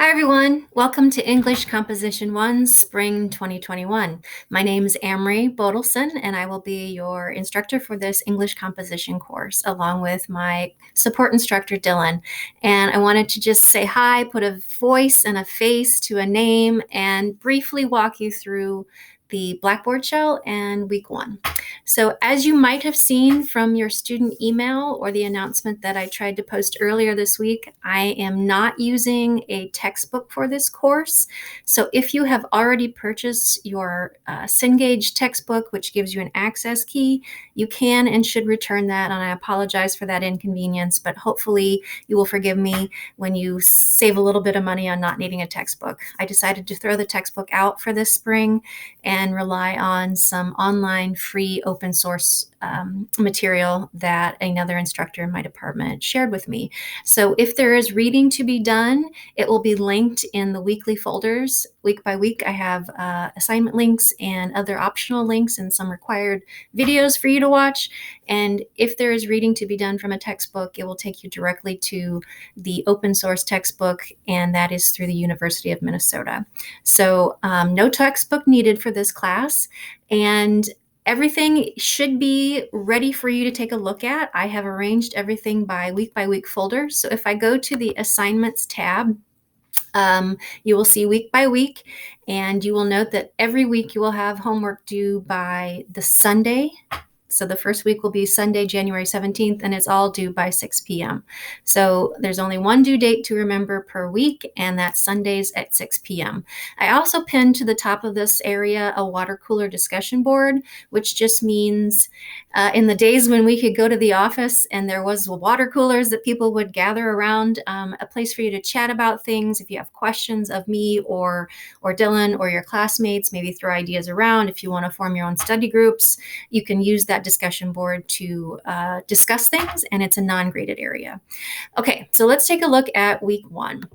Hi everyone, welcome to English Composition 1 Spring 2021. My name is Amory Bodelson and I will be your instructor for this English composition course along with my support instructor Dylan. And I wanted to just say hi, put a voice and a face to a name and briefly walk you through the Blackboard Shell and week 1. So as you might have seen from your student email or the announcement that I tried to post earlier this week, I am not using a textbook for this course. So if you have already purchased your Cengage textbook, which gives you an access key, you can and should return that, and I apologize for that inconvenience, but hopefully you will forgive me when you save a little bit of money on not needing a textbook. I decided to throw the textbook out for this spring and rely on some online free open source material that another instructor in my department shared with me. So if there is reading to be done, it will be linked in the weekly folders. Week by week, I have assignment links and other optional links and some required videos for you to watch. And if there is reading to be done from a textbook, it will take you directly to the open source textbook, and that is through the University of Minnesota. So no textbook needed for this class, and everything should be ready for you to take a look at. I have arranged everything by week folders. So if I go to the assignments tab, you will see week by week, and you will note that every week you will have homework due by the Sunday. So the first week will be Sunday, January 17th, and it's all due by 6 p.m. So there's only one due date to remember per week, and that's Sundays at 6 p.m. I also pinned to the top of this area a water cooler discussion board, which just means in the days when we could go to the office and there was water coolers that people would gather around, a place for you to chat about things. If you have questions of me or Dylan or your classmates, maybe throw ideas around. If you want to form your own study groups, you can use that discussion board to discuss things, and it's a non-graded area. Okay, so let's take a look at week 1.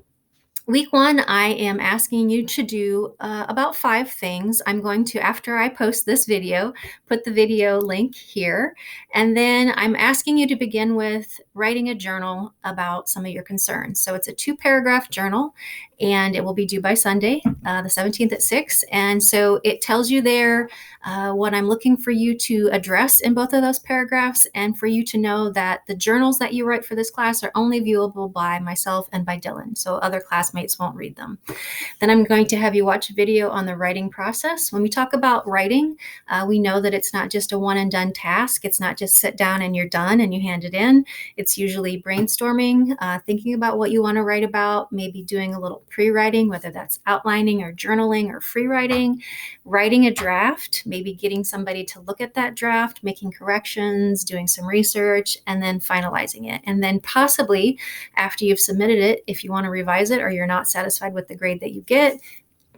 Week 1, I am asking you to do about 5 things. I'm going to, after I post this video, put the video link here. And then I'm asking you to begin with writing a journal about some of your concerns. So it's a 2-paragraph journal, and it will be due by Sunday, the 17th at 6. And so it tells you there what I'm looking for you to address in both of those paragraphs, and for you to know that the journals that you write for this class are only viewable by myself and by Dylan, so other classmates won't read them. Then I'm going to have you watch a video on the writing process. When we talk about writing, we know that it's not just a one and done task. It's not just sit down and you're done and you hand it in. It's usually brainstorming, thinking about what you want to write about, maybe doing a little pre-writing, whether that's outlining or journaling or free writing, writing a draft, maybe getting somebody to look at that draft, making corrections, doing some research, and then finalizing it. And then possibly after you've submitted it, if you want to revise it or you're not satisfied with the grade that you get,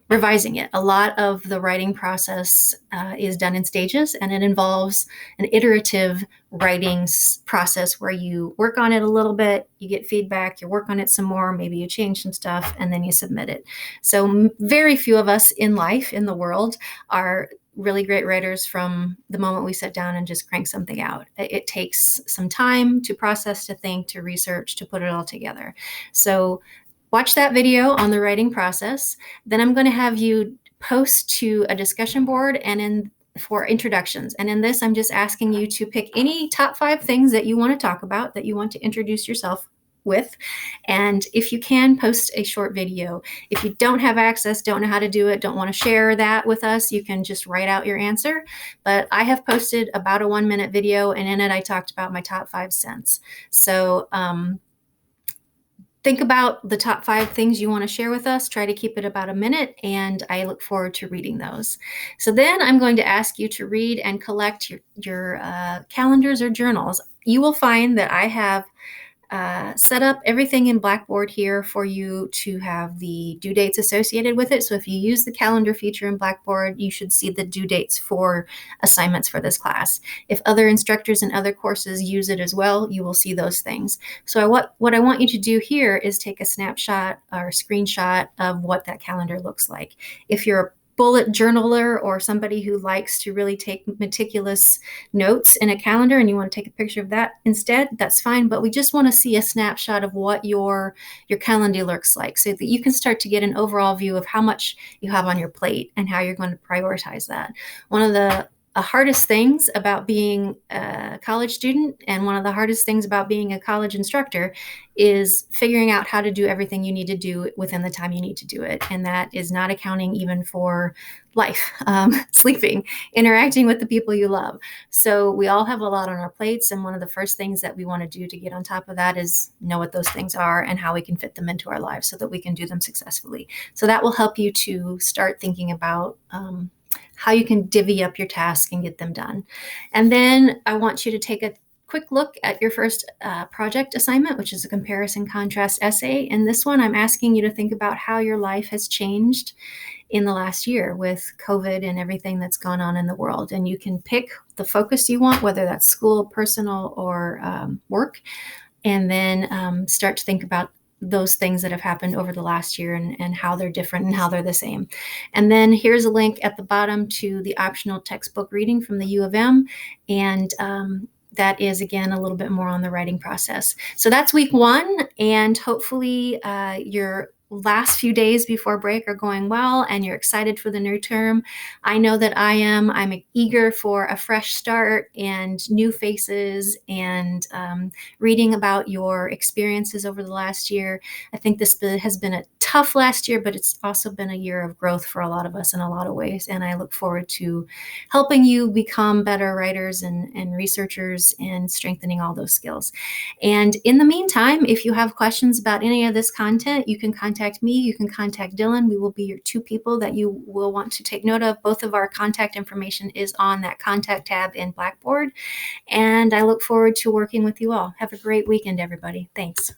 revising it. A lot of the writing process is done in stages, and it involves an iterative writing process where you work on it a little bit, you get feedback, you work on it some more, maybe you change some stuff, and then you submit it. So very few of us in life, in the world, are really great writers from the moment we sit down and just crank something out. It takes some time to process, to think, to research, to put it all together. So watch that video on the writing process. Then I'm going to have you post to a discussion board and for introductions. And in this, I'm just asking you to pick any top 5 things that you want to talk about, that you want to introduce yourself with. And if you can, post a short video. If you don't have access, don't know how to do it, don't want to share that with us, you can just write out your answer. But I have posted about a 1-minute video, and in it I talked about my top 5 cents. So think about the top 5 things you want to share with us. Try to keep it about a minute, and I look forward to reading those. So then I'm going to ask you to read and collect your calendars or journals. You will find that I have set up everything in Blackboard here for you to have the due dates associated with it. So if you use the calendar feature in Blackboard, you should see the due dates for assignments for this class. If other instructors in other courses use it as well, you will see those things. So what I want you to do here is take a snapshot or a screenshot of what that calendar looks like. If you're bullet journaler or somebody who likes to really take meticulous notes in a calendar and you want to take a picture of that instead, that's fine. But we just want to see a snapshot of what your calendar looks like so that you can start to get an overall view of how much you have on your plate and how you're going to prioritize that. One of the hardest things about being a college student and one of the hardest things about being a college instructor is figuring out how to do everything you need to do within the time you need to do it. And that is not accounting even for life, sleeping, interacting with the people you love. So we all have a lot on our plates. And one of the first things that we want to do to get on top of that is know what those things are and how we can fit them into our lives so that we can do them successfully. So that will help you to start thinking about how you can divvy up your tasks and get them done. And then I want you to take a quick look at your first project assignment, which is a comparison contrast essay. In this one, I'm asking you to think about how your life has changed in the last year with COVID and everything that's gone on in the world. And you can pick the focus you want, whether that's school, personal, or work, and then start to think about those things that have happened over the last year and how they're different and how they're the same. And then here's a link at the bottom to the optional textbook reading from the U of M. And that is, again, a little bit more on the writing process. So that's week one. And hopefully your last few days before break are going well and you're excited for the new term. I know that I am. I'm eager for a fresh start and new faces and reading about your experiences over the last year. I think this has been a tough last year, but it's also been a year of growth for a lot of us in a lot of ways. And I look forward to helping you become better writers and researchers and strengthening all those skills. And in the meantime, if you have questions about any of this content, you can contact me, you can contact Dylan. We will be your two people that you will want to take note of. Both of our contact information is on that contact tab in Blackboard. And I look forward to working with you all. Have a great weekend, everybody. Thanks.